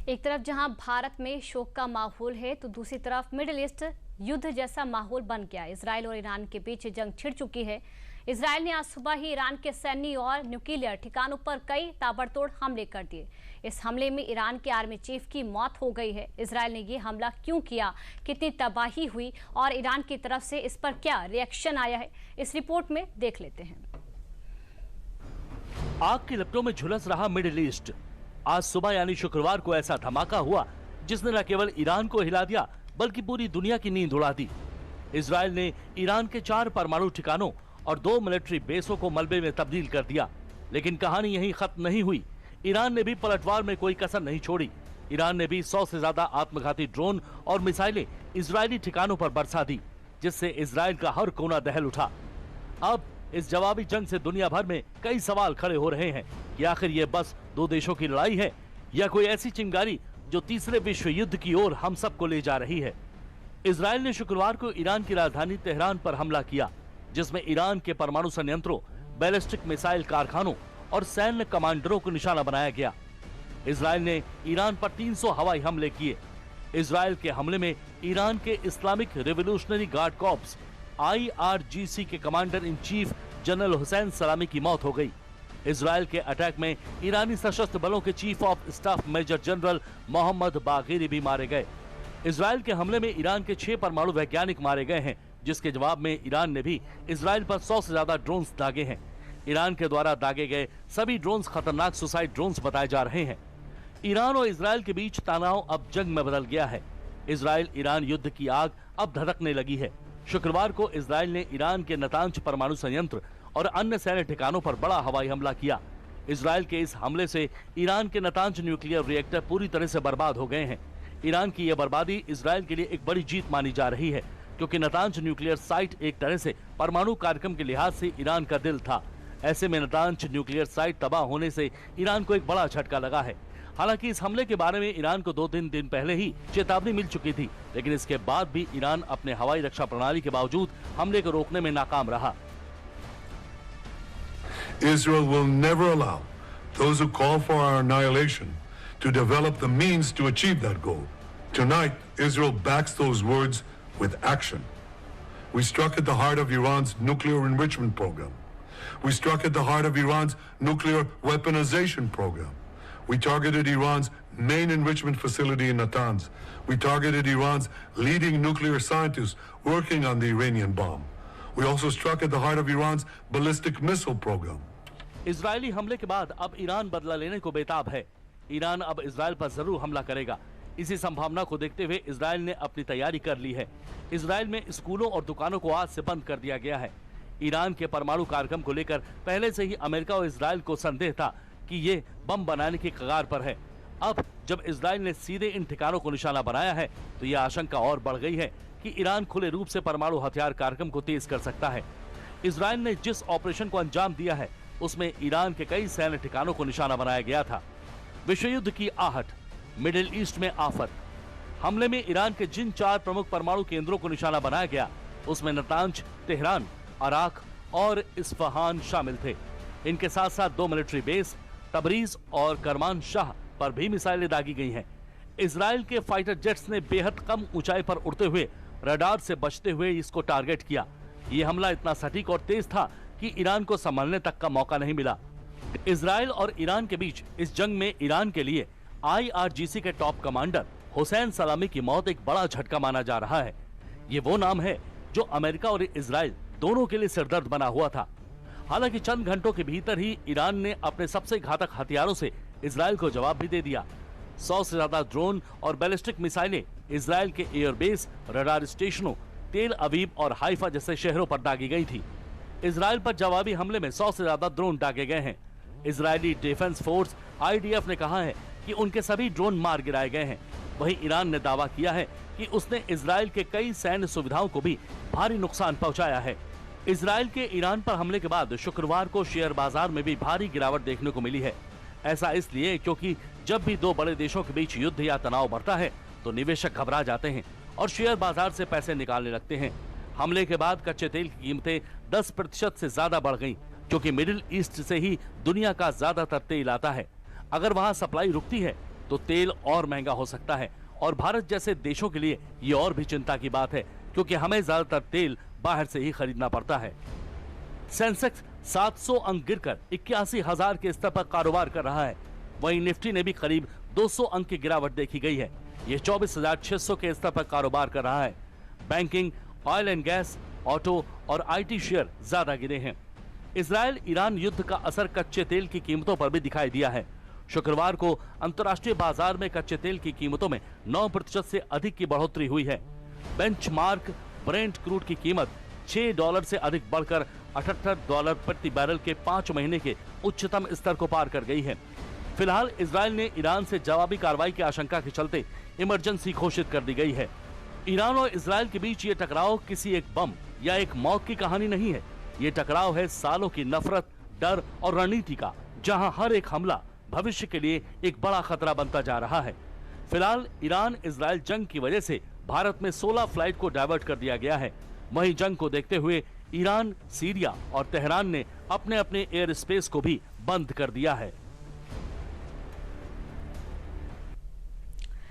एक तरफ जहां भारत में शोक का माहौल है तो दूसरी तरफ मिडिल ईस्ट युद्ध जैसा माहौल बन गया। इजराइल और ईरान के बीच जंग छिड़ चुकी है। इजराइल ने आज सुबह ही ईरान के सैन्य और न्यूक्लियर ठिकानों पर कई ताबड़तोड़ हमले कर दिए। इस हमले में ईरान के आर्मी चीफ की मौत हो गई है। इजराइल ने ये हमला क्यों किया, कितनी तबाही हुई और ईरान की तरफ से इस पर क्या रिएक्शन आया है, इस रिपोर्ट में देख लेते हैं। आग की लपटों में झुलस रहा मिडिल ईस्ट। आज सुबह यानी शुक्रवार को ऐसा धमाका हुआ जिसने न केवल ईरान को हिला दिया बल्कि पूरी दुनिया की नींद उड़ा दी। इजराइल ने ईरान के 4 परमाणु ठिकानों और 2 मिलिट्री बेसों को मलबे में तब्दील कर दिया। लेकिन कहानी यहीं खत्म नहीं हुई। ईरान ने भी पलटवार में कोई कसर नहीं छोड़ी। ईरान ने भी 100 से ज्यादा आत्मघाती ड्रोन और मिसाइलें इजरायली ठिकानों पर बरसा दी, जिससे इजराइल का हर कोना दहल उठा। अब इस जवाबी जंग से दुनिया भर में कई सवाल खड़े हो रहे हैं कि आखिर ये बस 2 देशों की लड़ाई है या कोई ऐसी चिंगारी जो तीसरे विश्व युद्ध की ओर हम सबको ले जा रही है। इजराइल ने शुक्रवार को ईरान की राजधानी तेहरान पर हमला किया, जिसमें ईरान के परमाणु संयंत्रों, बैलिस्टिक मिसाइल कारखानों और सैन्य कमांडरों को निशाना बनाया गया। इजराइल ने ईरान पर 300 हवाई हमले किए। इजराइल के हमले में ईरान के Islamic revolutionary guard corps IRGC के commander in chief general Hussain सलामी की मौत हो गई। इजराइल के अटैक में ईरानी सशस्त्र बलों के chief of staff major general Mohammad Bagheri भी मारे गए। इजराइल के हमले में ईरान के 6 परमाणु वैज्ञानिक मारे गए हैं, जिसके जवाब में ईरान ने भी इजराइल पर 100 से ज्यादा ड्रोन्स दागे हैं। ईरान के द्वारा दागे गए सभी ड्रोन्स खतरनाक सुसाइड ड्रोन्स बताए जा रहे हैं। ईरान और इजराइल के बीच तनाव अब जंग में बदल गया है। इजराइल ईरान युद्ध की आग अब धधकने लगी है। शुक्रवार को इजराइल ने ईरान के नतांज परमाणु संयंत्र और अन्य सैन्य ठिकानों पर बड़ा हवाई हमला किया। इजराइल के इस हमले से ईरान के नतांज न्यूक्लियर रिएक्टर पूरी तरह से बर्बाद हो गए हैं। ईरान की यह बर्बादी इजराइल के लिए एक बड़ी जीत मानी जा रही है, क्योंकि नतांज न्यूक्लियर साइट एक तरह से परमाणु कार्यक्रम के लिहाज से ईरान का दिल था। ऐसे में नतांज न्यूक्लियर साइट तबाह होने से ईरान को एक बड़ा झटका लगा है। हालांकि इस हमले के बारे में ईरान को 2-3 दिन पहले ही चेतावनी मिल चुकी थी, लेकिन इसके बाद भी ईरान अपने हवाई रक्षा प्रणाली के बावजूद हमले को रोकने में नाकाम रहा। Israel will never allow those who call for our annihilation to develop the means to achieve that goal. Tonight, Israel backs those words with action. We struck at the heart of Iran's nuclear enrichment program. We struck at the heart of Iran's nuclear weaponization program. We targeted Iran's main enrichment facility in Natanz. We targeted Iran's leading nuclear scientists working on the Iranian bomb. We also struck at the heart of Iran's ballistic missile program. Israeli हमले के बाद अब Iran बदला लेने को बेताब है। Iran अब इजराइल पर जरूर हमला करेगा। इसी संभावना को देखते हुए इजराइल ने अपनी तैयारी कर ली है। इजराइल में स्कूलों और दुकानों को आज से बंद कर दिया गया है। ईरान के परमाणु कार्यक्रम को लेकर पहले से ही अमेरिका और इजराइल को संदेह था कि ये बम बनाने की कगार पर है। अब जब इजराइल ने सीधे इन ठिकानों को निशाना बनाया है तो यह आशंका और बढ़ गई है कि ईरान खुले रूप से परमाणु हथियार कार्यक्रम को तेज कर सकता है। इजराइल ने जिस ऑपरेशन को अंजाम दिया है उसमें ईरान के कई सैन्य ठिकानों को निशाना बनाया गया था। विश्व युद्ध की आहट, मिडिल ईस्ट में आफत। हमले में ईरान के जिन 4 प्रमुख परमाणु केंद्रों को निशाना बनाया गया उसमें नतांज, तेहरान, अराक और इस्फहान शामिल थे। इनके साथ साथ 2 मिलिट्री बेस, तबरीज और करमान शाह पर भी मिसाइलें दागी गई हैं। इजराइल के फाइटर जेट्स ने बेहद कम ऊंचाई पर उड़ते हुए रडार से बचते हुए इसको टारगेट किया। ये हमला इतना सटीक और तेज था कि ईरान को संभलने तक का मौका नहीं मिला। इजराइल और ईरान के बीच इस जंग में ईरान के लिए IRGC के टॉप कमांडर हुसैन सलामी की मौत एक बड़ा झटका माना जा रहा है। ये वो नाम है जो अमेरिका और इजराइल दोनों के लिए सिरदर्द बना हुआ था। हालांकि चंद घंटों के भीतर ही ईरान ने अपने सबसे घातक हथियारों से इजराइल को जवाब भी दे दिया। 100 से ज्यादा ड्रोन और बैलिस्टिक मिसाइलें इजराइल के एयरबेस, रडार स्टेशनों, तेल अवीव और हाइफा जैसे शहरों पर दागी गई थी। इजराइल पर जवाबी हमले में 100 से ज्यादा ड्रोन दागे गए हैं। इजरायली डिफेंस फोर्स IDF ने कहा है कि उनके सभी ड्रोन मार गिराए गए हैं। वहीं ईरान ने दावा किया है कि उसने इजराइल के कई सैन्य सुविधाओं को भी भारी नुकसान पहुंचाया है। इजराइल के ईरान पर हमले के बाद शुक्रवार को शेयर बाजार में भी भारी गिरावट देखने को मिली है। ऐसा इसलिए क्योंकि जब भी 2 बड़े देशों के बीच युद्ध या तनाव बढ़ता है तो निवेशक घबरा जाते हैं और शेयर बाजार से पैसे निकालने लगते हैं। हमले के बाद कच्चे तेल की कीमतें 10% से ज्यादा बढ़ गईं, क्योंकि मिडिल ईस्ट से ही दुनिया का ज्यादातर तेल आता है। अगर वहां सप्लाई रुकती है तो तेल और महंगा हो सकता है और भारत जैसे देशों के लिए ये और भी चिंता की बात है, क्योंकि हमें ज्यादातर तेल बाहर से ही खरीदना पड़ता है। सेंसेक्स 700 अंक गिरकर 81,000 के स्तर पर कारोबार कर रहा है। वहीं निफ्टी ने भी करीब 200 अंक की गिरावट देखी गई है। ये 24,600 के स्तर पर कारोबार कर रहा है। Banking, oil and gas, auto और आईटी शेयर ज्यादा गिरे हैं। इजरायल ईरान युद्ध का असर कच्चे तेल की कीमतों पर भी दिखाई दिया है। शुक्रवार को अंतर्राष्ट्रीय बाजार में कच्चे तेल की कीमतों में 9% से अधिक की बढ़ोतरी हुई है। बेंचमार्क ब्रेंट क्रूड की कीमत $6 से अधिक बढ़कर $78 प्रति बैरल के 5 महीने के उच्चतम स्तर को पार कर गई है। फिलहाल इजरायल ने ईरान से जवाबी कार्रवाई की आशंका के चलते इमरजेंसी घोषित कर दी गई है। ईरान और इजरायल के बीच ये टकराव किसी एक बम या एक मौत की कहानी नहीं है। ये टकराव है सालों की नफरत, डर और रणनीति का, जहां हर एक हमला भविष्य के लिए एक बड़ा खतरा बनता जा रहा है। फिलहाल ईरान इजरायल जंग की वजह से भारत में 16 फ्लाइट को डायवर्ट कर दिया गया है। वहीं जंग को देखते हुए ईरान, सीरिया और तेहरान ने अपने अपने एयर स्पेस को भी बंद कर दिया है।